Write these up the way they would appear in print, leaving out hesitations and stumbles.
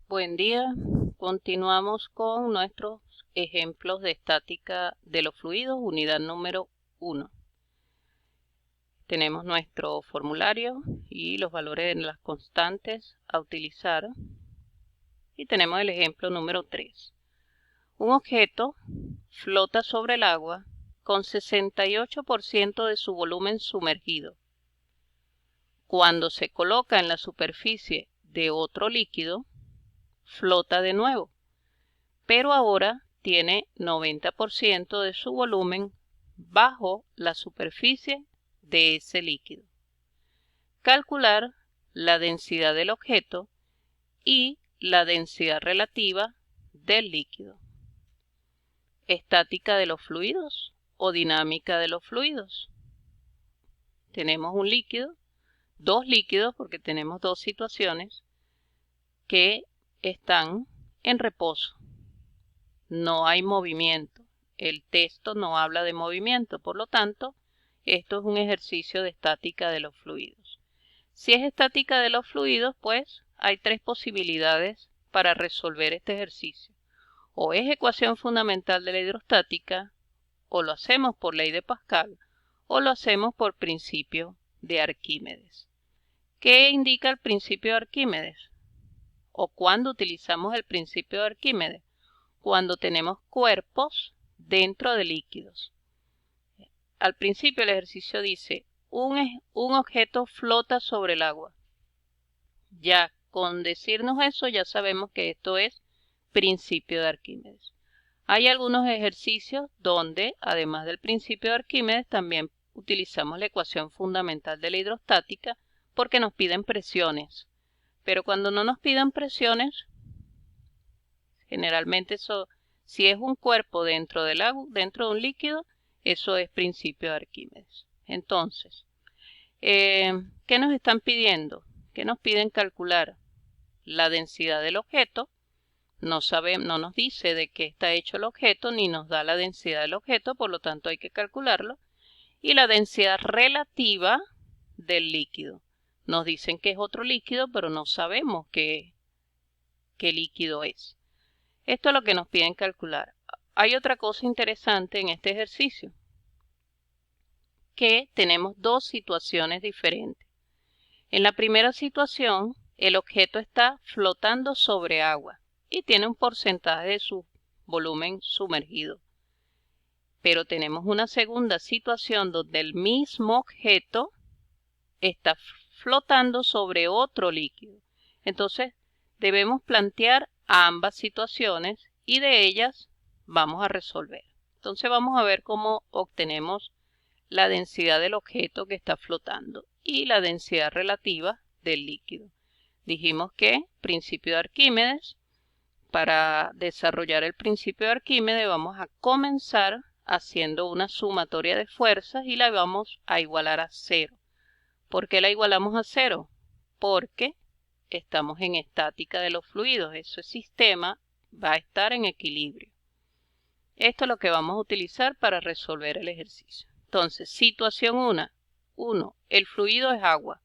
Buen día, continuamos con nuestros ejemplos de estática de los fluidos, unidad número 1. Tenemos nuestro formulario y los valores de las constantes a utilizar. Y tenemos el ejemplo número 3. Un objeto flota sobre el agua con 68% de su volumen sumergido. Cuando se coloca en la superficie de otro líquido, flota de nuevo, pero ahora tiene 90% de su volumen bajo la superficie de ese líquido. Calcular la densidad del objeto y la densidad relativa del líquido. Estática de los fluidos o dinámica de los fluidos. Tenemos un líquido, dos líquidos, porque tenemos dos situaciones que están en reposo. No hay movimiento. El texto no habla de movimiento, por lo tanto, esto es un ejercicio de estática de los fluidos. Si es estática de los fluidos, pues hay tres posibilidades para resolver este ejercicio. O es ecuación fundamental de la hidrostática, o lo hacemos por ley de Pascal, o lo hacemos por principio de Arquímedes. ¿Qué indica el principio de Arquímedes? ¿O cuándo utilizamos el principio de Arquímedes? Cuando tenemos cuerpos dentro de líquidos. Al principio el ejercicio dice, un objeto flota sobre el agua. Ya con decirnos eso ya sabemos que esto es principio de Arquímedes. Hay algunos ejercicios donde, además del principio de Arquímedes, también utilizamos la ecuación fundamental de la hidrostática porque nos piden presiones. Pero cuando no nos piden presiones, generalmente eso, si es un cuerpo dentro del agua, dentro de un líquido, eso es principio de Arquímedes. Entonces, ¿qué nos están pidiendo? ¿Qué nos piden calcular? La densidad del objeto. No nos dice de qué está hecho el objeto, ni nos da la densidad del objeto, por lo tanto hay que calcularlo. Y la densidad relativa del líquido. Nos dicen que es otro líquido, pero no sabemos qué líquido es. Esto es lo que nos piden calcular. Hay otra cosa interesante en este ejercicio, que tenemos dos situaciones diferentes. En la primera situación, el objeto está flotando sobre agua y tiene un porcentaje de su volumen sumergido. Pero tenemos una segunda situación donde el mismo objeto está flotando sobre otro líquido. Entonces, debemos plantear ambas situaciones y de ellas vamos a resolver. Entonces vamos a ver cómo obtenemos la densidad del objeto que está flotando y la densidad relativa del líquido. Dijimos que principio de Arquímedes, para desarrollar el principio de Arquímedes vamos a comenzar haciendo una sumatoria de fuerzas y la vamos a igualar a cero. ¿Por qué la igualamos a cero? Porque estamos en estática de los fluidos. Ese sistema va a estar en equilibrio. Esto es lo que vamos a utilizar para resolver el ejercicio. Entonces, situación 1. El fluido es agua.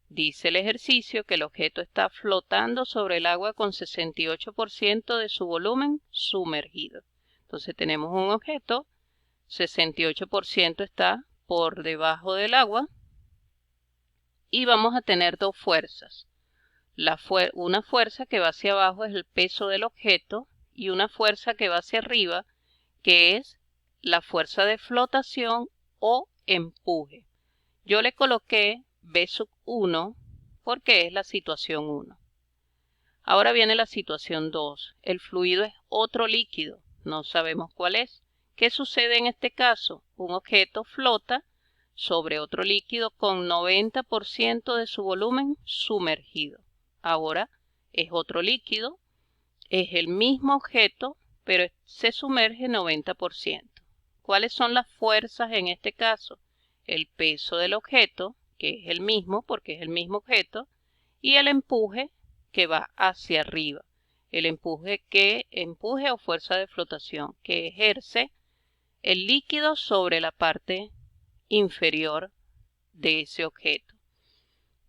Dice el ejercicio que el objeto está flotando sobre el agua con 68% de su volumen sumergido. Entonces tenemos un objeto, 68% está por debajo del agua. Y vamos a tener dos fuerzas. Una fuerza que va hacia abajo es el peso del objeto y una fuerza que va hacia arriba, que es la fuerza de flotación o empuje. Yo le coloqué B1 porque es la situación 1. Ahora viene la situación 2. El fluido es otro líquido, no sabemos cuál es. ¿Qué sucede en este caso? Un objeto flota sobre otro líquido con 90% de su volumen sumergido. Ahora es otro líquido, es el mismo objeto, pero se sumerge 90%. ¿Cuáles son las fuerzas en este caso? El peso del objeto, que es el mismo porque es el mismo objeto, y el empuje que va hacia arriba. El empuje o fuerza de flotación que ejerce el líquido sobre la parte inferior de ese objeto.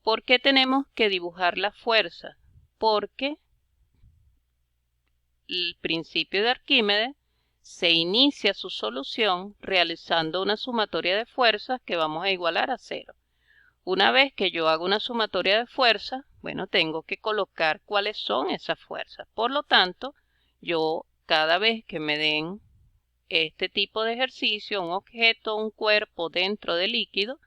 ¿Por qué tenemos que dibujar la fuerza? porque el principio de Arquímedes se inicia su solución realizando una sumatoria de fuerzas que vamos a igualar a 0. Una vez que yo hago una sumatoria de fuerzas, bueno, tengo que colocar cuáles son esas fuerzas. Por lo tanto, yo cada vez que me den este tipo de ejercicio, un objeto, un cuerpo dentro del líquido,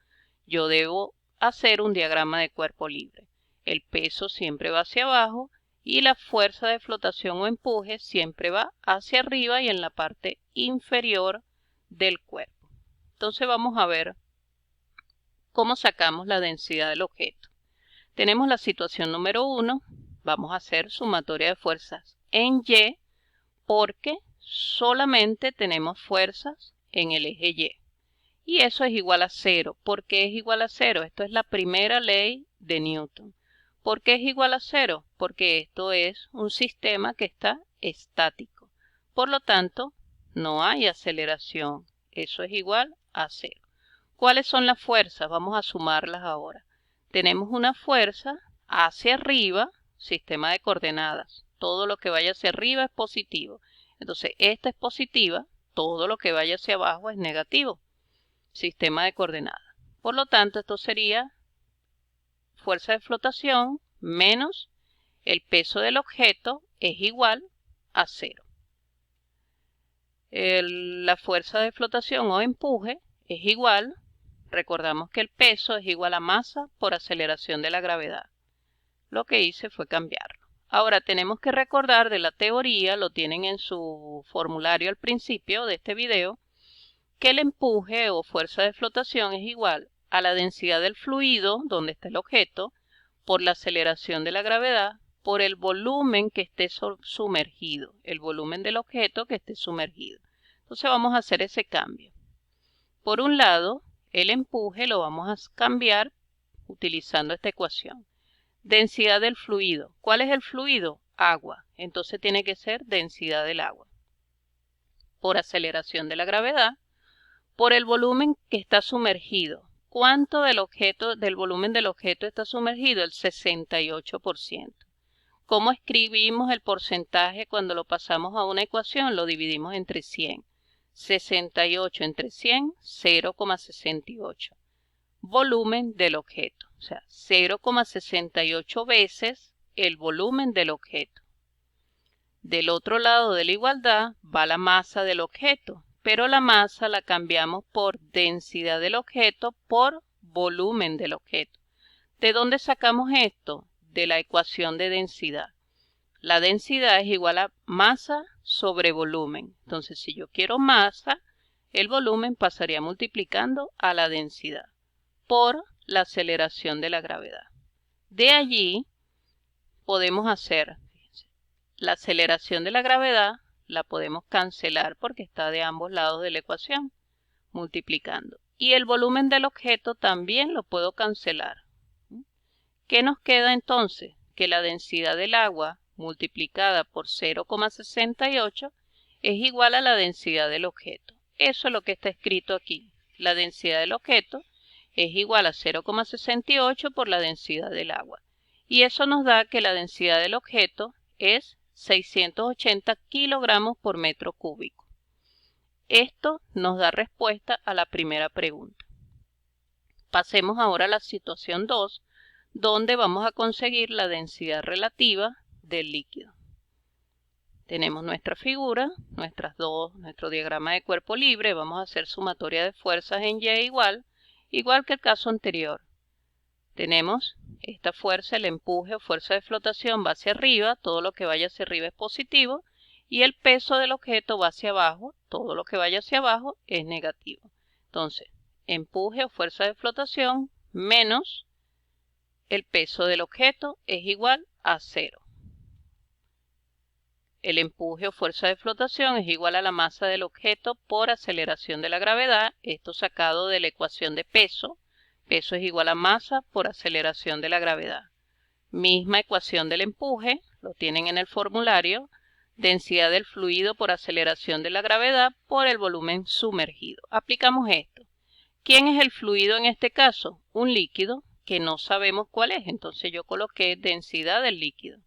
yo debo hacer un diagrama de cuerpo libre. El peso siempre va hacia abajo y la fuerza de flotación o empuje siempre va hacia arriba y en la parte inferior del cuerpo. Entonces vamos a ver cómo sacamos la densidad del objeto. Tenemos la situación número 1. Vamos a hacer sumatoria de fuerzas en Y porque solamente tenemos fuerzas en el eje Y. Y eso es igual a 0. ¿Por qué es igual a 0? Esto es la primera ley de Newton. ¿Por qué es igual a 0? Porque esto es un sistema que está estático. Por lo tanto, no hay aceleración. Eso es igual a 0. ¿Cuáles son las fuerzas? Vamos a sumarlas ahora. Tenemos una fuerza hacia arriba, sistema de coordenadas. Todo lo que vaya hacia arriba es positivo. Entonces, esta es positiva, todo lo que vaya hacia abajo es negativo. Sistema de coordenadas. Por lo tanto, esto sería fuerza de flotación menos el peso del objeto es igual a 0. La fuerza de flotación o empuje es igual, recordamos que el peso es igual a masa por aceleración de la gravedad. Lo que hice fue cambiarlo. Ahora tenemos que recordar de la teoría, lo tienen en su formulario al principio de este video, que el empuje o fuerza de flotación es igual a la densidad del fluido, donde está el objeto, por la aceleración de la gravedad, por el volumen que esté sumergido, el volumen del objeto que esté sumergido. Entonces vamos a hacer ese cambio. Por un lado, el empuje lo vamos a cambiar utilizando esta ecuación. Densidad del fluido. ¿Cuál es el fluido? Agua. Entonces tiene que ser densidad del agua. Por aceleración de la gravedad, por el volumen que está sumergido. ¿Cuánto del volumen del objeto está sumergido? El 68%. ¿Cómo escribimos el porcentaje cuando lo pasamos a una ecuación? Lo dividimos entre 100. 68 entre 100, 0,68. Volumen del objeto. O sea, 0,68 veces el volumen del objeto. Del otro lado de la igualdad va la masa del objeto, pero la masa la cambiamos por densidad del objeto por volumen del objeto. ¿De dónde sacamos esto? De la ecuación de densidad. La densidad es igual a masa sobre volumen. Entonces, si yo quiero masa, el volumen pasaría multiplicando a la densidad por la aceleración de la gravedad. De allí podemos hacer la aceleración de la gravedad, la podemos cancelar porque está de ambos lados de la ecuación, multiplicando. Y el volumen del objeto también lo puedo cancelar. ¿Qué nos queda entonces? Que la densidad del agua multiplicada por 0,68 es igual a la densidad del objeto. Eso es lo que está escrito aquí. La densidad del objeto es igual a 0,68 por la densidad del agua. Y eso nos da que la densidad del objeto es 680 kilogramos por metro cúbico. Esto nos da respuesta a la primera pregunta. Pasemos ahora a la situación 2, donde vamos a conseguir la densidad relativa del líquido. Tenemos nuestra figura, nuestro diagrama de cuerpo libre. Vamos a hacer sumatoria de fuerzas en Y igual que el caso anterior. Tenemos esta fuerza, el empuje o fuerza de flotación va hacia arriba, todo lo que vaya hacia arriba es positivo, y el peso del objeto va hacia abajo, todo lo que vaya hacia abajo es negativo. Entonces, empuje o fuerza de flotación menos el peso del objeto es igual a 0. El empuje o fuerza de flotación es igual a la masa del objeto por aceleración de la gravedad, esto sacado de la ecuación de peso. Peso es igual a masa por aceleración de la gravedad. Misma ecuación del empuje, lo tienen en el formulario. Densidad del fluido por aceleración de la gravedad por el volumen sumergido. Aplicamos esto. ¿Quién es el fluido en este caso? Un líquido que no sabemos cuál es. Entonces yo coloqué densidad del líquido.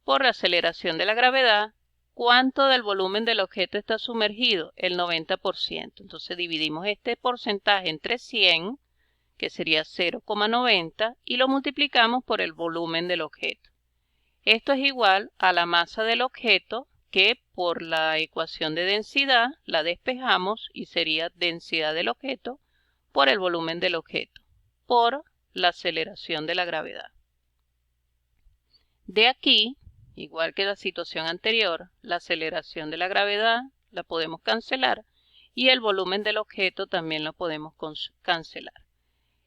por la aceleración de la gravedad. ¿Cuánto del volumen del objeto está sumergido? El 90%. Entonces dividimos este porcentaje entre 100, que sería 0,90, y lo multiplicamos por el volumen del objeto. Esto es igual a la masa del objeto, que por la ecuación de densidad la despejamos y sería densidad del objeto por el volumen del objeto, por la aceleración de la gravedad. De aquí, igual que la situación anterior, la aceleración de la gravedad la podemos cancelar y el volumen del objeto también lo podemos cancelar.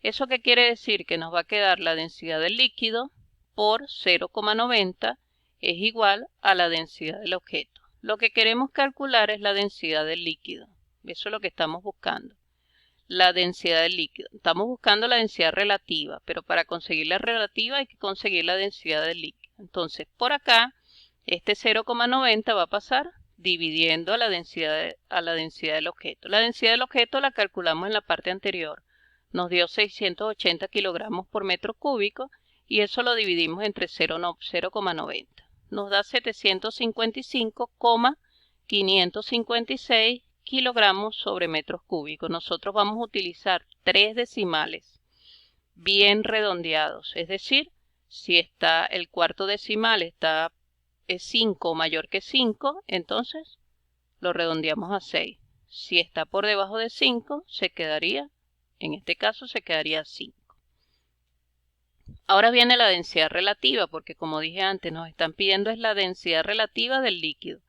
¿Eso qué quiere decir? Que nos va a quedar la densidad del líquido por 0,90 es igual a la densidad del objeto. Lo que queremos calcular es la densidad del líquido. Eso es lo que estamos buscando. La densidad del líquido. Estamos buscando la densidad relativa, pero para conseguir la relativa hay que conseguir la densidad del líquido. Entonces, por acá, este 0,90 va a pasar dividiendo a la densidad del objeto. La densidad del objeto la calculamos en la parte anterior. Nos dio 680 kilogramos por metro cúbico y eso lo dividimos entre 0,90. Nos da 755,556 kilogramos sobre metros cúbicos. Nosotros vamos a utilizar 3 decimales bien redondeados, es decir, si está el cuarto decimal es 5 o mayor que 5, entonces lo redondeamos a 6. Si está por debajo de 5, en este caso se quedaría 5. Ahora viene la densidad relativa, porque como dije antes, nos están pidiendo es la densidad relativa del líquido.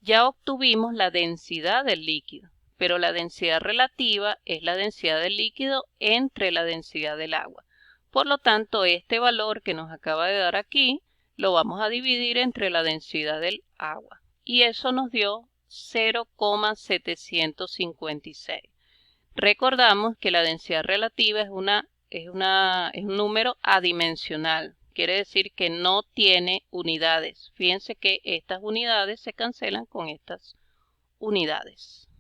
Ya obtuvimos la densidad del líquido, pero la densidad relativa es la densidad del líquido entre la densidad del agua. Por lo tanto, este valor que nos acaba de dar aquí, lo vamos a dividir entre la densidad del agua. Y eso nos dio 0,756. Recordamos que la densidad relativa es un número adimensional. Quiere decir que no tiene unidades. Fíjense que estas unidades se cancelan con estas unidades.